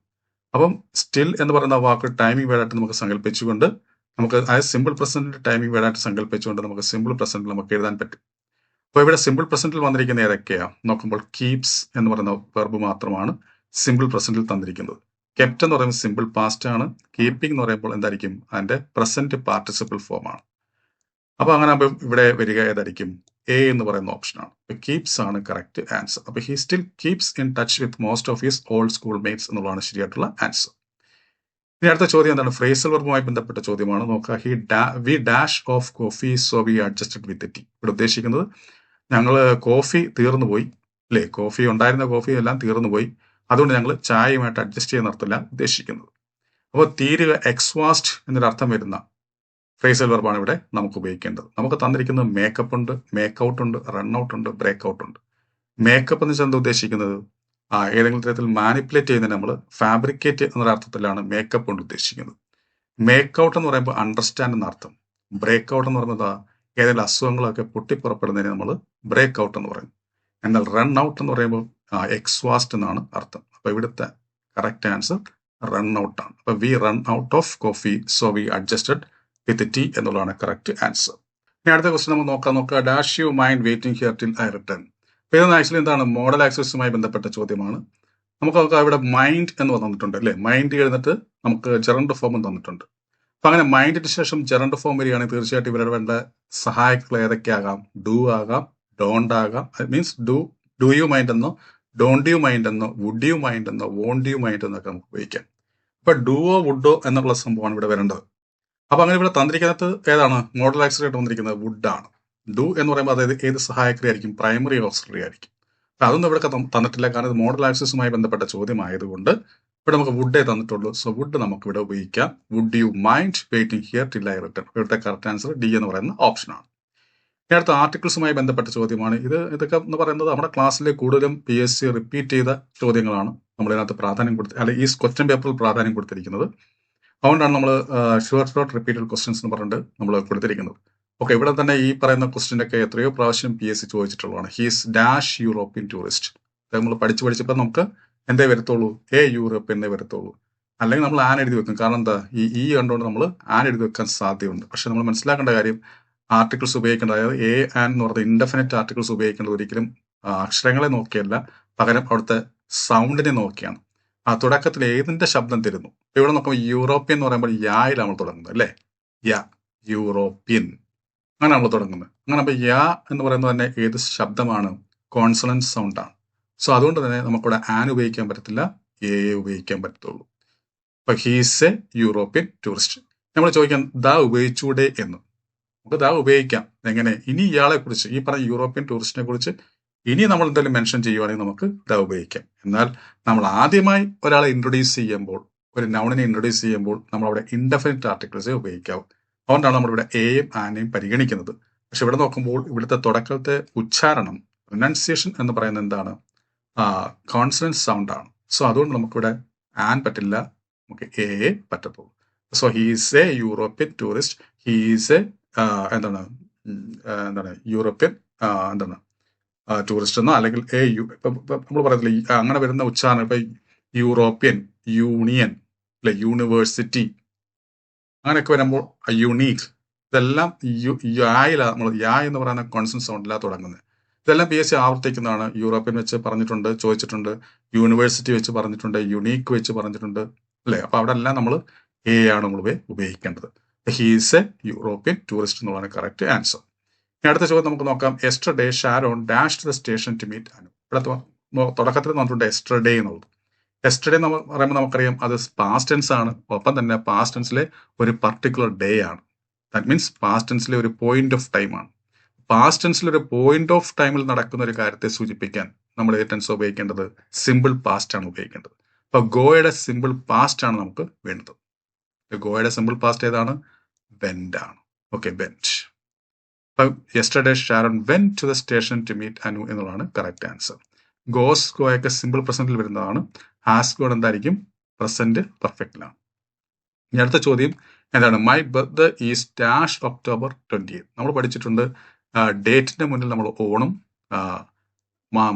അപ്പം സ്റ്റിൽ എന്ന് പറയുന്ന വാക്ക് ടൈമിംഗ് വേർഡായിട്ട് നമുക്ക് സങ്കല്പിച്ചുകൊണ്ട് നമുക്ക് അതായത് സിമ്പിൾ പ്രസന്റിന്റെ ടൈമിംഗ് വേർഡായിട്ട് സങ്കല്പിച്ചുകൊണ്ട് നമുക്ക് സിമ്പിൾ പ്രസന്റിൽ നമുക്ക് എഴുതാൻ പറ്റും. അപ്പോൾ ഇവിടെ സിമ്പിൾ പ്രസന്റിൽ വന്നിരിക്കുന്ന ഏതൊക്കെയാ നോക്കുമ്പോൾ കീപ്സ് എന്ന് പറയുന്ന വെർബ് മാത്രമാണ് സിമ്പിൾ പ്രസന്റിൽ തന്നിരിക്കുന്നത്. കെപ്റ്റ് എന്ന് പറയുമ്പോൾ സിമ്പിൾ പാസ്റ്റ് ആണ്. കീപ്പിംഗ് എന്ന് പറയുമ്പോൾ എന്തായിരിക്കും? അതിന്റെ പ്രസന്റ് പാർട്ടിസിപ്പിൾ ഫോം ആണ്. അപ്പൊ അങ്ങനെ ഇവിടെ വരിക ഏതായിരിക്കും? എ എന്ന് പറയുന്ന ഓപ്ഷനാണ്. കീപ്സ് ആണ് കറക്റ്റ് ആൻസർ. അപ്പൊ he still keeps in touch with most of his old school mates എന്നുള്ളതാണ് ശരിയായിട്ടുള്ള ആൻസർ. ഇനി അടുത്ത ചോദ്യം എന്താണ്? ഫ്രേസൽ വെർബുമായി ബന്ധപ്പെട്ട ചോദ്യമാണ്. നോക്കുക. We dash of coffee so we adjusted with tea. ഇവിടെ ഉദ്ദേശിക്കുന്നത് ഞങ്ങൾ കോഫി തീർന്നു പോയി അല്ലേ, കോഫി ഉണ്ടായിരുന്ന കോഫി എല്ലാം തീർന്നു പോയി, അതുകൊണ്ട് ഞങ്ങൾ ചായയുമായിട്ട് അഡ്ജസ്റ്റ് ചെയ്യുന്ന അർത്ഥമില്ല ഉദ്ദേശിക്കുന്നത്. അപ്പോൾ തീരുക, എക്സ്വാസ്റ്റ് എന്നൊരർത്ഥം വരുന്ന ഫ്രേസൽ വെർബാണ് ഇവിടെ നമുക്ക് ഉപയോഗിക്കേണ്ടത്. നമുക്ക് തന്നിരിക്കുന്നത് മേക്കപ്പ് ഉണ്ട്, മേക്കൗട്ട് ഉണ്ട്, റൺഔട്ട് ഉണ്ട്, ബ്രേക്ക് ഔട്ട് ഉണ്ട്. മേക്കപ്പ് എന്ന് വെച്ചാൽ എന്താ ഉദ്ദേശിക്കുന്നത്? ഏതെങ്കിലും തരത്തിൽ മാനിപ്പുലേറ്റ് ചെയ്യുന്നതിന് നമ്മൾ ഫാബ്രിക്കേറ്റ് എന്നൊരർത്ഥത്തിലാണ് മേക്കപ്പ് കൊണ്ട് ഉദ്ദേശിക്കുന്നത്. മേക്കൗട്ട് എന്ന് പറയുമ്പോൾ അണ്ടർസ്റ്റാൻഡ് എന്ന അർത്ഥം. ബ്രേക്ക് ഔട്ട് എന്ന് പറയുന്നത് ഏതെങ്കിലും അസുഖങ്ങളൊക്കെ പൊട്ടിപ്പുറപ്പെടുന്നതിന് നമ്മൾ ബ്രേക്ക് ഔട്ട് എന്ന് പറയും. എന്നാൽ റൺ ഔട്ട് എന്ന് പറയുമ്പോൾ എക്സ്വാസ്റ്റ് എന്നാണ് അർത്ഥം. അപ്പൊ ഇവിടുത്തെ കറക്റ്റ് ആൻസർ റൺ ഔട്ട് ആണ്. അപ്പൊ V run out of coffee so we adjusted with T എന്നുള്ളതാണ് കറക്റ്റ് ആൻസർ. ഇനി അടുത്ത ക്വസ്റ്റ്യൻ നമ്മൾ നോക്കുക. Dash you mind waiting here till I return. അപ്പൊ ഇതെന്ന് ആക്ച്വലി എന്താണ്? മോഡൽ ആക്സസുമായി ബന്ധപ്പെട്ട ചോദ്യമാണ്. നമുക്ക് നോക്കാം ഇവിടെ മൈൻഡ് എന്ന് തന്നിട്ടുണ്ട് അല്ലേ? മൈൻഡ് എഴുന്നിട്ട് നമുക്ക് ജെറണ്ട് ഫോമും തന്നിട്ടുണ്ട്. അപ്പൊ അങ്ങനെ മൈൻഡിന് ശേഷം ജെറണ്ട് ഫോം വരികയാണെങ്കിൽ തീർച്ചയായിട്ടും ഇവരുടെ വേണ്ട സഹായങ്ങൾ ഏതൊക്കെയാകാം? ഡു ആകാം, ഡോണ്ട് ആകാം. മീൻസ് ഡു യു മൈൻഡ് എന്നോ, ഡോണ്ട് യു മൈൻഡ് എന്നോ, വുഡ് യു മൈൻഡ് എന്നോ, വോണ്ട് യു മൈൻഡ് എന്നൊക്കെ നമുക്ക് ഉപയോഗിക്കാം. അപ്പൊ ഡുവോ വുഡോ എന്നുള്ള സംഭവമാണ് ഇവിടെ വരേണ്ടത്. അപ്പൊ അങ്ങനെ ഇവിടെ തന്നിരിക്കുന്നത് ഏതാണ്? മോഡൽ ആക്സിലറി ആയിട്ട് വന്നിരിക്കുന്നത് വുഡ് ആണ്. ഡു എന്ന് പറയുമ്പോൾ അതായത് ഏത് സഹായക്രിയ ആയിരിക്കും? പ്രൈമറി ഓക്സിലറി ആയിരിക്കും. അപ്പൊ അതൊന്നും ഇവിടെ തന്നിട്ടില്ല, കാരണം ഇത് മോഡൽ ആക്സിസുമായി ബന്ധപ്പെട്ട ചോദ്യമായതുകൊണ്ട് ഇവിടെ നമുക്ക് വുഡേ തന്നിട്ടുള്ളൂ. സോ വുഡ് നമുക്ക് ഇവിടെ ഉപയോഗിക്കാം. Would you mind waiting here till I return? ഇവിടുത്തെ കറക്റ്റ് ആൻസർ ഡി എന്ന് പറയുന്ന ഓപ്ഷനാണ്. ഇനി അടുത്ത ആർട്ടിക്കിൾസുമായി ബന്ധപ്പെട്ട ചോദ്യമാണ്. ഇതൊക്കെ എന്ന് പറയുന്നത് നമ്മുടെ ക്ലാസ്സിലെ കൂടുതലും PSC റിപ്പീറ്റ് ചെയ്ത ചോദ്യങ്ങളാണ് നമ്മളിതിനകത്ത് പ്രാധാന്യം കൊടുത്ത്, അല്ലെങ്കിൽ ഈ ക്വസ്റ്റ്യൻ പേപ്പറിൽ പ്രാധാന്യം കൊടുത്തിരിക്കുന്നത്. അതുകൊണ്ടാണ് നമ്മൾ ഷോർട്ട് റിപ്പീറ്റഡ് ക്വസ്റ്റ്യൻസ് എന്ന് പറഞ്ഞിട്ട് നമ്മൾ കൊടുത്തിരിക്കുന്നത്. ഓക്കെ, ഇവിടെ തന്നെ ഈ പറയുന്ന ക്വസ്റ്റ്യൻ ഒക്കെ എത്രയോ പ്രാവശ്യം PSC ചോദിച്ചിട്ടുള്ളതാണ്. He's dash European tourist. നമ്മൾ പഠിച്ചപ്പോൾ നമുക്ക് എന്തേ വരത്തുള്ളൂ? എ യൂറോപ്പ് എന്നേ വരത്തുള്ളൂ. അല്ലെങ്കിൽ നമ്മൾ ആൻ എഴുതി വെക്കും. കാരണം എന്താ? ഈ കണ്ടുകൊണ്ട് നമ്മൾ ആൻ എഴുതി വെക്കാൻ സാധ്യതയുണ്ട്. പക്ഷെ നമ്മൾ മനസ്സിലാക്കേണ്ട കാര്യം, ആർട്ടിക്കിൾസ് ഉപയോഗിക്കേണ്ടത്, അതായത് എ ആൻ എന്ന് പറയുന്ന ഇൻഡെഫിനിറ്റ് ആർട്ടിക്കിൾസ് ഉപയോഗിക്കേണ്ടത് ഒരിക്കലും അക്ഷരങ്ങളെ നോക്കിയല്ല, പകരം അവിടുത്തെ സൗണ്ടിനെ നോക്കിയാണ്. ആ തുടക്കത്തിൽ ഏതിന്റെ ശബ്ദം തരുന്നു? ഇവിടെ നോക്കുമ്പോൾ യൂറോപ്യൻ എന്ന് പറയുമ്പോൾ യായിലാണ് നമ്മൾ തുടങ്ങുന്നത് അല്ലേ? യ, യൂറോപ്യൻ, അങ്ങനെ നമ്മൾ തുടങ്ങുന്നത്. അങ്ങനെ അപ്പൊ യാ എന്ന് പറയുന്നത് തന്നെ ഏത് ശബ്ദമാണ്? കോൺസണന്റ് സൗണ്ട് ആണ്. സോ അതുകൊണ്ട് തന്നെ നമുക്കിവിടെ ആൻ ഉപയോഗിക്കാൻ പറ്റത്തില്ല, എ ഉപയോഗിക്കാൻ പറ്റത്തുള്ളൂ. അപ്പൊ ഹീസ് എ യൂറോപ്യൻ ടൂറിസ്റ്റ്. നമ്മൾ ചോദിക്കാം ദാ ഉപയോഗിച്ചൂടെ എന്ന്. നമുക്ക് ദാ ഉപയോഗിക്കാം. എങ്ങനെ? ഇനി ഇയാളെ കുറിച്ച്, ഈ പറഞ്ഞ യൂറോപ്യൻ ടൂറിസ്റ്റിനെ കുറിച്ച് ഇനി നമ്മൾ എന്തെങ്കിലും മെൻഷൻ ചെയ്യുവാണെങ്കിൽ നമുക്ക് ദാ ഉപയോഗിക്കാം. എന്നാൽ നമ്മൾ ആദ്യമായി ഒരാളെ ഇൻട്രൊഡ്യൂസ് ചെയ്യുമ്പോൾ, ഒരു നൗണിനെ ഇൻട്രൊഡ്യൂസ് ചെയ്യുമ്പോൾ നമ്മൾ അവിടെ ഇൻഡെഫിനിറ്റ് ആർട്ടിക്കിൾസേ ഉപയോഗിക്കാവും. അതുകൊണ്ടാണ് നമ്മളിവിടെ എയും ആനെയും പരിഗണിക്കുന്നത്. പക്ഷെ ഇവിടെ നോക്കുമ്പോൾ ഇവിടുത്തെ തുടക്കത്തെ ഉച്ചാരണം, പ്രൊനൗൺസിയേഷൻ എന്ന് പറയുന്നത് എന്താണ്? കോൺസണന്റ് സൗണ്ട് ആണ്. സോ അതുകൊണ്ട് നമുക്കിവിടെ ആൻ പറ്റില്ല, നമുക്ക് എ പറ്റത്തുള്ളൂ. So he's a European tourist. He's A എന്താണ് യൂറോപ്യൻ എന്താണ് ടൂറിസ്റ്റ് എന്നോ, അല്ലെങ്കിൽ നമ്മൾ പറയത്തില്ല അങ്ങനെ വരുന്ന ഉച്ചാരണം. ഇപ്പൊ യൂറോപ്യൻ, യൂണിയൻ, അല്ലെ, യൂണിവേഴ്സിറ്റി, അങ്ങനെയൊക്കെ വരുമ്പോൾ യുണീക്ക്, ഇതെല്ലാം യായിലാണ്. നമ്മൾ യാ എന്ന് പറയുന്ന കോൺസണന്റ് സൗണ്ടിലാണ് തുടങ്ങുന്നത്. ഇതെല്ലാം PSC ആവർത്തിക്കുന്നതാണ്. യൂറോപ്യൻ വെച്ച് പറഞ്ഞിട്ടുണ്ട്, ചോദിച്ചിട്ടുണ്ട്. യൂണിവേഴ്സിറ്റി വെച്ച് പറഞ്ഞിട്ടുണ്ട്, യുണീക്ക് വെച്ച് പറഞ്ഞിട്ടുണ്ട്, അല്ലെ? അപ്പൊ അവിടെ എല്ലാം നമ്മൾ എ ആണ് നമ്മൾ ഉപയോഗിക്കേണ്ടത്. ഹീസ് എ യൂറോപ്യൻ ടൂറിസ്റ്റ് എന്നുള്ളതാണ് കറക്റ്റ് ആൻസർ. ഇനി അടുത്ത ചോദ്യം നമുക്ക് നോക്കാം. Yesterday Sharon dash to the station to meet Anu. ഇവിടെ തുടക്കത്തിൽ പറഞ്ഞിട്ടുണ്ട് എസ്റ്റർഡേ എന്നുള്ളത്. എസ്റ്റർഡേ എന്ന് പറയുമ്പോൾ നമുക്കറിയാം അത് പാസ്റ്റ് ടെൻസ് ആണ്. ഒപ്പം തന്നെ പാസ്റ്റ് ടെൻസിലെ ഒരു പർട്ടിക്കുലർ ഡേ ആണ്. ദാറ്റ് മീൻസ് പാസ്റ്റ് ടെൻസിലെ ഒരു പോയിന്റ് ഓഫ് ടൈം ആണ്. പാസ്റ്റ് ടെൻസിൽ ഒരു പോയിന്റ് ഓഫ് ടൈമിൽ നടക്കുന്ന ഒരു കാര്യത്തെ സൂചിപ്പിക്കാൻ നമ്മൾ ഏത് ടെൻസ് ഉപയോഗിക്കേണ്ടത്? സിമ്പിൾ പാസ്റ്റ് ആണ് ഉപയോഗിക്കേണ്ടത്. അപ്പൊ ഗോയുടെ സിമ്പിൾ പാസ്റ്റ് ആണ് നമുക്ക് വേണ്ടത്. ഗോയുടെ സിമ്പിൾ പാസ്റ്റ് ഏതാണ്? വെന്റ് ആണ്. Okay, went. അപ്പൊ yesterday Sharon went to the station to meet Anu എന്നുള്ളതാണ് കറക്റ്റ് ആൻസർ. ഗോസ്, ഗോയൊക്കെ സിമ്പിൾ പ്രസന്റിൽ വരുന്നതാണ്. ഹാസ് ഗോഡ് എന്തായിരിക്കും? പ്രസന്റ് പെർഫെക്റ്റിലാണ്. ഇനി അടുത്ത ചോദ്യം എന്താണ്? My birthday is dash October 28. നമ്മൾ പഠിച്ചിട്ടുണ്ട് ഡേറ്റിന്റെ മുന്നിൽ നമ്മൾ ഓണും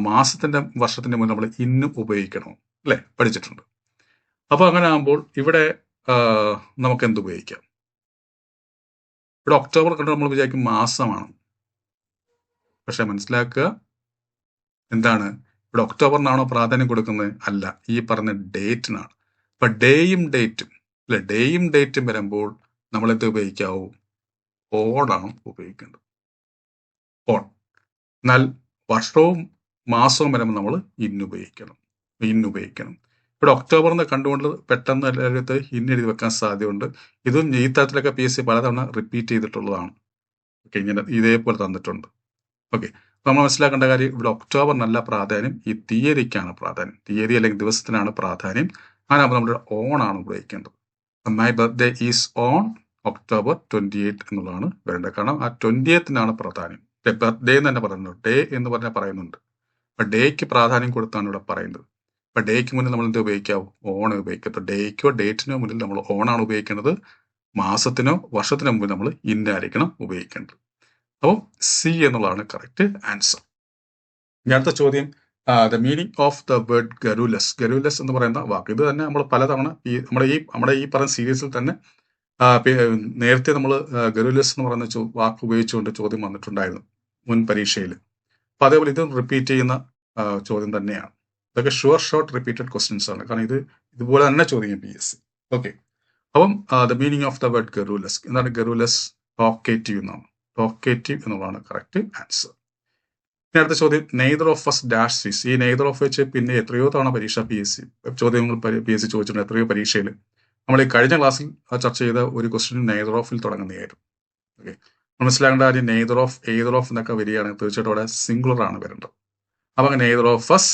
മാസത്തിന്റെ വർഷത്തിന്റെ മുന്നിൽ നമ്മൾ ഇന്നും ഉപയോഗിക്കണം, അല്ലെ? പഠിച്ചിട്ടുണ്ട്. അപ്പൊ അങ്ങനെ ആകുമ്പോൾ ഇവിടെ നമുക്ക് എന്ത് ഉപയോഗിക്കാം? ഇവിടെ ഒക്ടോബർ കണ്ട് നമ്മൾ വിചാരിക്കും മാസമാണ്. പക്ഷെ മനസ്സിലാക്കുക, എന്താണ് ഇവിടെ ഒക്ടോബറിനാണോ പ്രാധാന്യം കൊടുക്കുന്നത്? അല്ല, ഈ പറഞ്ഞ ഡേറ്റിനാണ്. അപ്പൊ ഡേയും ഡേറ്റും, അല്ലെ, ഡേയും ഡേറ്റും വരുമ്പോൾ നമ്മൾ എന്ത് ഉപയോഗിക്കാവൂ? ഓണാണ് ഉപയോഗിക്കേണ്ടത്, ഓൺ. എന്നാൽ വർഷവും മാസവും വരുമ്പോൾ നമ്മൾ ഇന്നുപയോഗിക്കണം. ഇവിടെ ഒക്ടോബർ എന്ന് കണ്ടുകൊണ്ട് പെട്ടെന്ന് എല്ലാവരുടെ ഇന്നെഴുതി വെക്കാൻ സാധ്യതയുണ്ട്. ഇതും ഈ തരത്തിലൊക്കെ PSC പലതവണ റിപ്പീറ്റ് ചെയ്തിട്ടുള്ളതാണ്. ഓക്കെ, ഇങ്ങനെ ഇതേപോലെ തന്നിട്ടുണ്ട്. ഓക്കെ, അപ്പൊ നമ്മൾ മനസ്സിലാക്കേണ്ട കാര്യം, ഇവിടെ ഒക്ടോബറിനല്ല പ്രാധാന്യം, ഈ തീയതിക്കാണ് പ്രാധാന്യം. തീയതി അല്ലെങ്കിൽ ദിവസത്തിനാണ് പ്രാധാന്യം. അങ്ങനെയാകുമ്പോൾ നമ്മുടെ ഓൺ ആണ് ഉപയോഗിക്കേണ്ടത്. My birthday is on October 28 എന്നുള്ളതാണ് വരേണ്ടത്. കാരണം ആ 20th പ്രാധാന്യം. ബർത്ത്ഡേ എന്ന് തന്നെ പറയുന്നുണ്ട്, ഡേ എന്ന് പറഞ്ഞാൽ പറയുന്നുണ്ട്. അപ്പൊ ഡേക്ക് പ്രാധാന്യം കൊടുത്താണ് ഇവിടെ പറയുന്നത്. അപ്പൊ ഡേക്ക് മുന്നിൽ നമ്മൾ എന്ത് ഉപയോഗിക്കാവൂ? ഓൺ ഉപയോഗിക്കുക. ഡേക്കോ ഡേറ്റിനോ മുന്നിൽ നമ്മൾ ഓണാണ് ഉപയോഗിക്കേണ്ടത്. മാസത്തിനോ വർഷത്തിനോ മുമ്പിൽ നമ്മൾ ഇന്നായിരിക്കണം ഉപയോഗിക്കേണ്ടത്. അപ്പോൾ സി എന്നുള്ളതാണ് കറക്റ്റ് ആൻസർ. ഇനി അടുത്ത ചോദ്യം, the meaning of the word garrulous. Garrulous എന്ന് പറയുന്ന വാക്ക്, ഇത് തന്നെ നമ്മൾ പലതവണ നമ്മുടെ ഈ പറഞ്ഞ സീരീസിൽ തന്നെ നേരത്തെ നമ്മൾ ഗരൂലസ് എന്ന് പറയുന്ന വാക്ക് ഉപയോഗിച്ചുകൊണ്ട് ചോദ്യം വന്നിട്ടുണ്ടായിരുന്നു മുൻ പരീക്ഷയിൽ. അപ്പൊ അതേപോലെ ഇത് റിപ്പീറ്റ് ചെയ്യുന്ന ചോദ്യം തന്നെയാണ്. ഇതൊക്കെ ഷോർട്ട് റിപ്പീറ്റഡ് ക്വസ്റ്റ്യൻസ് ആണ്. കാരണം ഇതുപോലെ തന്നെ ചോദിക്കും PSC. ഓക്കെ, അപ്പം the meaning of the word garrulous എന്താണ്? ഗറൂലസ് ടോക്കേറ്റീവ് എന്നാണ്. ടോക്കേറ്റീവ് എന്നുള്ളതാണ് കറക്റ്റ് ആൻസർ. ഇനി അടുത്ത ചോദ്യം, neither of us dash Swiss. ഈ നെയ്തർ ഓഫ് വെച്ച് പിന്നെ എത്രയോ തവണ പരീക്ഷ ചോദ്യങ്ങൾ PSC ചോദിച്ചിട്ടുണ്ട്. എത്രയോ പരീക്ഷയിൽ നമ്മൾ ഈ കഴിഞ്ഞ ക്ലാസ്സിൽ ചർച്ച ചെയ്ത ഒരു ക്വസ്റ്റ്യൻ നെയ്തർ ഓഫിൽ തുടങ്ങുന്നതായിരുന്നു. ഓക്കെ, മനസ്സിലാക്കേണ്ട കാര്യം നെയ്തർ ഓഫ് എയ്തർ ഓഫ് എന്നൊക്കെ വരികയാണെങ്കിൽ തീർച്ചയായിട്ടും അവിടെ സിംഗുലർ ആണ് വരേണ്ടത്. അപ്പം നെയ്തർ ഓഫ് us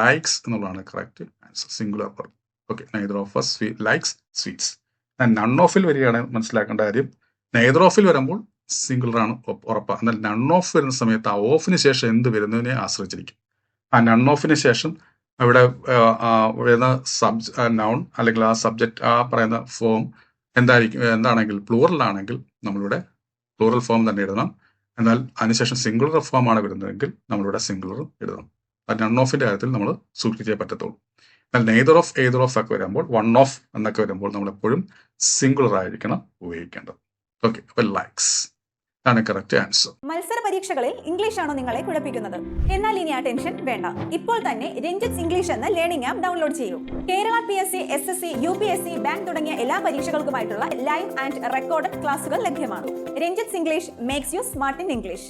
ലൈക്സ് എന്നുള്ളതാണ് correct answer, singular verb. Okay, neither of us likes sweets. None ഓഫിൽ വരികയാണെങ്കിൽ മനസ്സിലാക്കേണ്ട കാര്യം നെയ്തർ ഓഫിൽ വരുമ്പോൾ സിംഗുലർ ആണ് ഉറപ്പാണ്. എന്നാൽ നൺ ഓഫ് വരുന്ന സമയത്ത് ആ ഓഫിന് ശേഷം എന്ത് വരുന്നതിനെ ആശ്രയിച്ചിരിക്കും. ആ നൺ ഓഫിന് ശേഷം അവിടെ വരുന്ന നൗൺ അല്ലെങ്കിൽ ആ സബ്ജക്റ്റ് ആ പറയുന്ന ഫോം എന്താണെങ്കിൽ പ്ലൂറലാണെങ്കിൽ നമ്മളിവിടെ പ്ലൂറൽ ഫോം തന്നെ എഴുതണം. എന്നാൽ അതിനുശേഷം സിംഗുലർ ഫോം ആണ് വരുന്നതെങ്കിൽ നമ്മളിവിടെ സിംഗുലർ എഴുതണം. ആ നൺ ഓഫിന്റെ കാര്യത്തിൽ നമ്മൾ സൂക്ഷിച്ചേ പറ്റത്തുള്ളൂ. എന്നാൽ നെയ്തർ ഓഫ് എയ്തർ ഓഫ് ഒക്കെ വരുമ്പോൾ വൺ ഓഫ് എന്നൊക്കെ വരുമ്പോൾ നമ്മൾ എപ്പോഴും സിംഗുലർ ആയിരിക്കണം ഉപയോഗിക്കേണ്ടത്. ഓക്കെ, അപ്പൊ ലൈക്സ് ആണ് കറക്റ്റ് ആൻസർ. മത്സര പരീക്ഷകളിൽ ഇംഗ്ലീഷ് ആണോ നിങ്ങളെ കുഴപ്പിക്കുന്നത്? എന്നാൽ ഇനി ആ ടെൻഷൻ വേണ്ട. ഇപ്പോൾ തന്നെ രഞ്ജിത്ത് ഇംഗ്ലീഷ് എന്ന ലേണിംഗ് ആപ്പ് ഡൗൺലോഡ് ചെയ്യൂ. Kerala PSC, SSC, UPSC, bank തുടങ്ങിയ എല്ലാ പരീക്ഷകൾക്കുമായിട്ടുള്ള ലൈവ് ആൻഡ് റെക്കോർഡഡ് ക്ലാസുകൾ ലഭ്യമാണ്. Ranjith English makes you smart in English.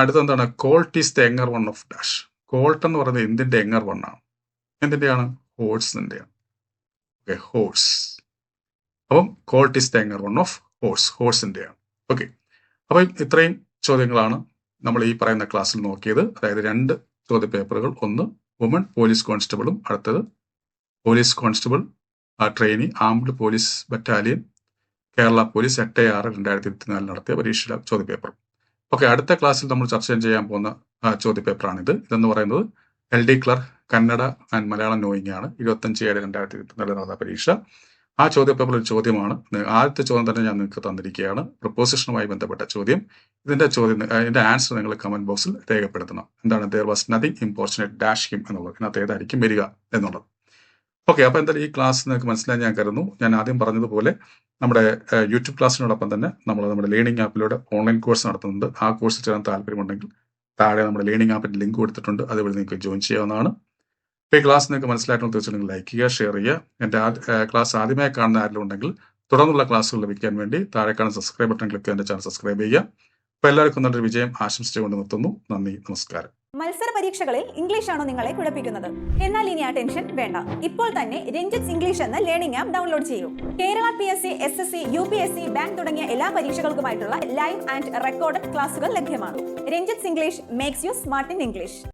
അടുത്ത എന്താണ്? Colt is the younger one of dash. Colt എന്ന് പറയുന്നത് എന്തിന്റെ യങ്ങർ വൺ ആണ്? എന്തിന്റെയാണ്? ഹോഴ്സിന്റെയാണ്. Okay, horse. അപ്പം colt is the younger one of ഹോഴ്സിന്റെയാണ്. ഓക്കെ, അപ്പം ഇത്രയും ചോദ്യങ്ങളാണ് നമ്മൾ ഈ പറയുന്ന ക്ലാസ്സിൽ നോക്കിയത്. അതായത് 2 ചോദ്യ പേപ്പറുകൾ, ഒന്ന് വുമൺ പോലീസ് കോൺസ്റ്റബിളും അടുത്തത് police constable trainee armed police battalion Kerala police 8/6/2024 നടത്തിയ പരീക്ഷ ചോദ്യ പേപ്പർ. ഓക്കെ, അടുത്ത ക്ലാസ്സിൽ നമ്മൾ ചർച്ച ചെയ്യാൻ പോകുന്ന ചോദ്യ പേപ്പറാണിത്. ഇതെന്ന് പറയുന്നത് LD clerk Kannada and Malayalam knowing ആണ്. 25/7/2024 നടന്ന പരീക്ഷ. ആ ചോദ്യ പേപ്പർ ഒരു ചോദ്യമാണ്. ആദ്യത്തെ ചോദ്യം തന്നെ ഞാൻ നിങ്ങൾക്ക് തന്നിരിക്കുകയാണ്, പ്രൊപ്പോസിഷനുമായി ബന്ധപ്പെട്ട ചോദ്യം. ഇതിന്റെ ആൻസർ നിങ്ങൾ കമന്റ് ബോക്സിൽ രേഖപ്പെടുത്തണം. എന്താണ്? there was nothing importunate dash him എന്നുള്ളത്. ഇതിനകത്ത് ഏതായിരിക്കും വരിക എന്നുള്ളത്. ഓക്കെ, അപ്പോൾ എന്തായാലും ഈ ക്ലാസ് നിങ്ങൾക്ക് മനസ്സിലായി ഞാൻ കരുതുന്നു. ഞാൻ ആദ്യം പറഞ്ഞതുപോലെ നമ്മുടെ യൂട്യൂബ് ക്ലാസ്സിനോടൊപ്പം തന്നെ നമ്മുടെ ലേണിംഗ് ആപ്പിലൂടെ ഓൺലൈൻ കോഴ്സ് നടത്തുന്നുണ്ട്. ആ കോഴ്സ് ചേരാൻ താല്പര്യമുണ്ടെങ്കിൽ താഴെ നമ്മുടെ ലേണിംഗ് ആപ്പിന്റെ ലിങ്ക് കൊടുത്തിട്ടുണ്ട്. അതുവഴി നിങ്ങൾക്ക് ജോയിൻ ചെയ്യാവുന്നതാണ്. ഈ ക്ലാസ് നിങ്ങൾക്ക് മനസ്സിലായിട്ടുള്ള തീർച്ചയായിട്ടും ലൈക്ക് ചെയ്യുക, ഷെയർ ചെയ്യുക. എൻ്റെ ക്ലാസ് ആദ്യമായി കാണുന്ന ആരെങ്കിലും ഉണ്ടെങ്കിൽ തുടർന്നുള്ള ക്ലാസ്സുകൾ ലഭിക്കാൻ വേണ്ടി താഴെ കാണുന്ന സബ്സ്ക്രൈബ് ബട്ടൺ ക്ലിക്ക് ചെയ്ത് എൻ്റെ ചാനൽ സബ്സ്ക്രൈബ് ചെയ്യുക. അപ്പോൾ എല്ലാവർക്കും നല്ലൊരു വിജയം ആശംസിച്ചുകൊണ്ട് നിർത്തുന്നു. നന്ദി, നമസ്കാരം. മത്സര പരീക്ഷകളിൽ ഇംഗ്ലീഷ് ആണോ നിങ്ങളെ കുഴപ്പിക്കുന്നത്? എന്നാൽ ഇനി ആ ടെൻഷൻ വേണ്ട. ഇപ്പോൾ തന്നെ രഞ്ജിത്ത് ഇംഗ്ലീഷ് എന്ന ലേണിംഗ് ആപ്പ് ഡൗൺലോഡ് ചെയ്യൂ. Kerala PSC, SSC, UPSC, bank തുടങ്ങിയ എല്ലാ പരീക്ഷകൾക്കുമായിട്ടുള്ള ലൈവ് ആൻഡ് റെക്കോർഡഡ് ക്ലാസുകൾ ലഭ്യമാണ്. Ranjith English makes you smart in English.